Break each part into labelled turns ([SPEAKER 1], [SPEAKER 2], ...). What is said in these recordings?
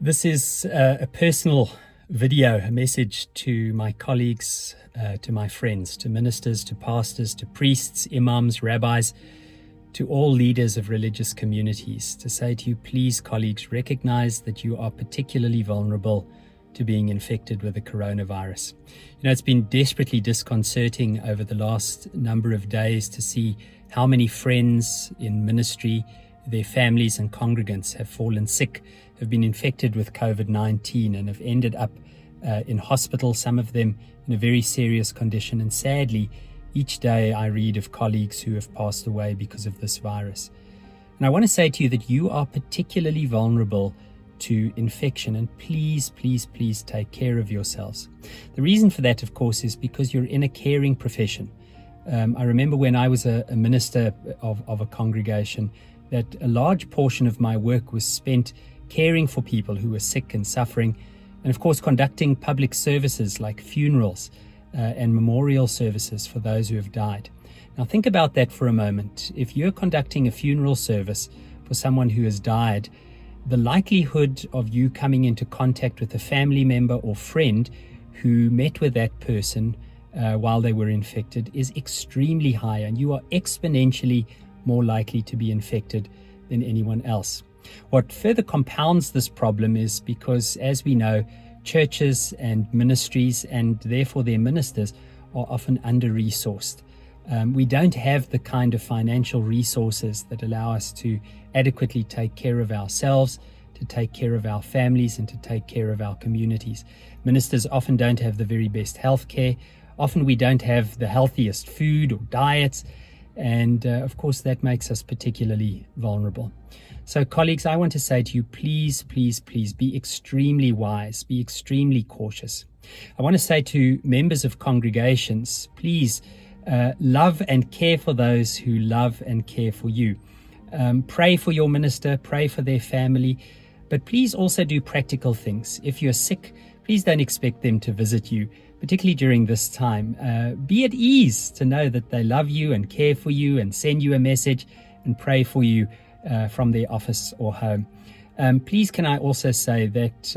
[SPEAKER 1] This is a personal video, a message to my colleagues, to my friends, to ministers, to pastors, to priests, imams, rabbis, to all leaders of religious communities, to say to you, please, colleagues, recognize that you are particularly vulnerable to being infected with the coronavirus. It's been desperately disconcerting over the last number of days to see how many friends in ministry, their families and congregants have fallen sick, have been infected with Covid19 and have ended up in hospital, some of them in a very serious condition. And sadly, each day I read of colleagues who have passed away because of this virus. And I want to say to you that you are particularly vulnerable to infection, and please, please, please take care of yourselves. The reason for that, of course, is because you're in a caring profession. I remember when I was a minister of a congregation that a large portion of my work was spent caring for people who were sick and suffering, and of course conducting public services like funerals and memorial services for those who have died. Now think about that for a moment. If you're conducting a funeral service for someone who has died, the likelihood of you coming into contact with a family member or friend who met with that person while they were infected is extremely high, and you are exponentially more likely to be infected than anyone else. What further compounds this problem is because, as we know, churches and ministries, and therefore their ministers, are often under-resourced. We don't have the kind of financial resources that allow us to adequately take care of ourselves, to take care of our families, and to take care of our communities. Ministers often don't have the very best health care. Often we don't have the healthiest food or diets. And of course, that makes us particularly vulnerable. So colleagues, I want to say to you, please, please, please be extremely wise, be extremely cautious. I want to say to members of congregations, please love and care for those who love and care for you. Pray for your minister, pray for their family, but please also do practical things. If you're sick, please don't expect them to visit you, particularly during this time. Be at ease to know that they love you and care for you and send you a message and pray for you from their office or home. Please can I also say that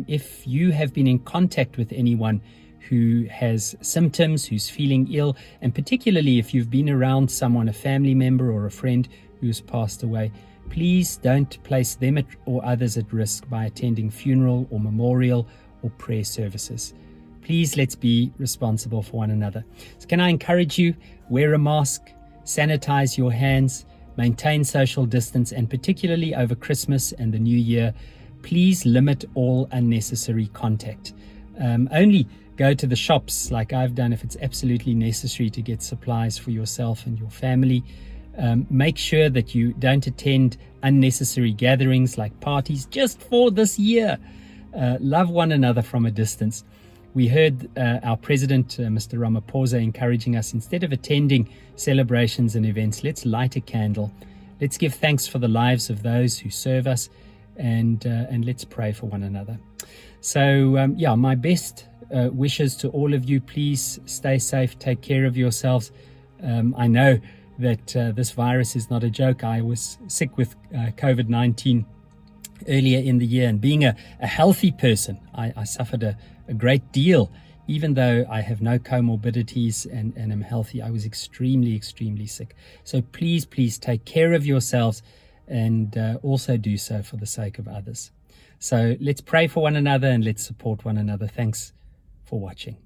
[SPEAKER 1] if you have been in contact with anyone who has symptoms, who's feeling ill, and particularly if you've been around someone, a family member or a friend who's passed away, please don't place them or others at risk by attending funeral or memorial or prayer services. Please, let's be responsible for one another. So can I encourage you, wear a mask, sanitize your hands, maintain social distance, and particularly over Christmas and the New Year, please limit all unnecessary contact. Only go to the shops like I've done if it's absolutely necessary to get supplies for yourself and your family. Make sure that you don't attend unnecessary gatherings like parties just for this year. Love one another from a distance. We heard our president, Mr. Ramaphosa, encouraging us, instead of attending celebrations and events, let's light a candle. Let's give thanks for the lives of those who serve us, and let's pray for one another. So, my best wishes to all of you. Please stay safe, take care of yourselves. I know that this virus is not a joke. I was sick with COVID-19 earlier in the year, and being a healthy person, I suffered a great deal. Even though I have no comorbidities and am healthy, I was extremely, extremely sick. So please, please take care of yourselves, and also do so for the sake of others. So let's pray for one another and let's support one another. Thanks for watching.